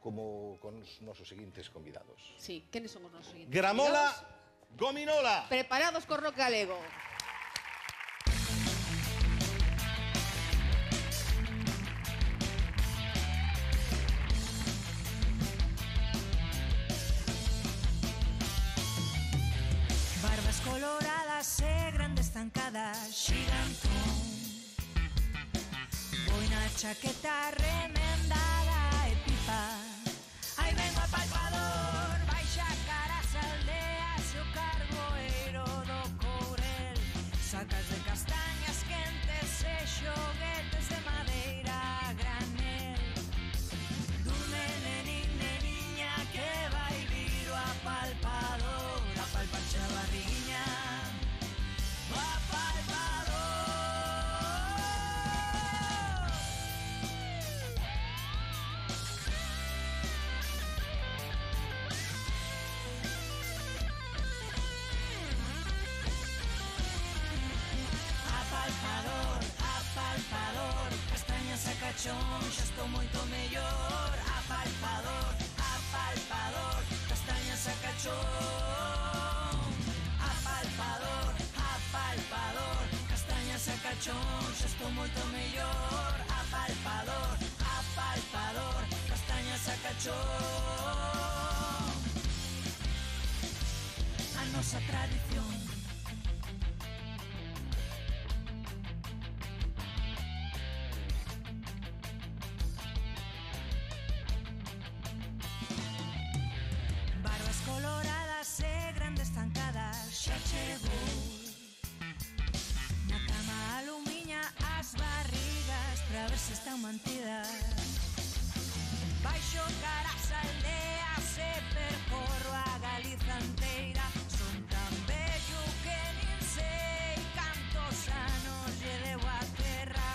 como con os nosos seguintes convidados. Sí, quenes son os nosos seguintes Gramola convidados? Gominola. Preparados co rock galego. Barbas coloradas e grandes zancadas, xigantón. Boina chaqueta remendada e pipa. Aí vengo a palpador, baixa cara as aldeas e o carboeiro do Courel. Sacas de castañas quentes e xoguetes de madeira a granel. Durme nenín, neniña, que vai vir o apalpador a palparche a barriña. O apalpador. Apalpador, apalpador, castañas a cachón, xa estou moito mellor. Apalpador, apalpador, castañas a cachón. Apalpador, apalpador, castañas a cachón, xa estou moito mellor. Apalpador, apalpador, castañas a cachón. A nosa tradición. Barbas coloradas e grandes zancadas, xa chegou. Na cama alumiña as barrigas pra ver se están mantidas. Baixo caras aldeas e percorro a Galiza enteira. Son tan bello que nin sei cantos anos lle debo a terra.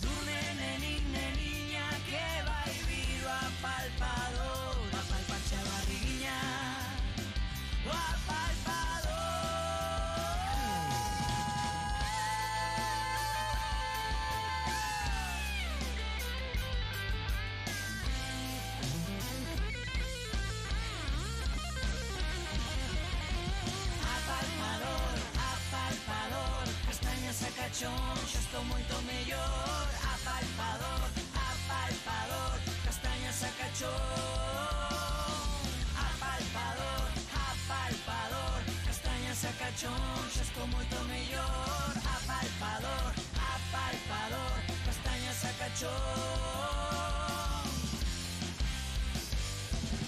Durme nenín, neniña, que vai vir o apalpador a palparche a barriña. O apalpador. Apalpador, apalpador, castañas a cachón, xa estou moito mellor. Apalpador, apalpador, castañas a cachón. Apalpador, apalpador, castañas a cachón, xa estou moito mellor. Apalpador, apalpador, castañas a cachón.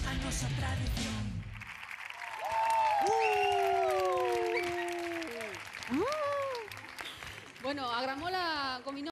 A nosa tradición. Bueno, a Gramola Gominola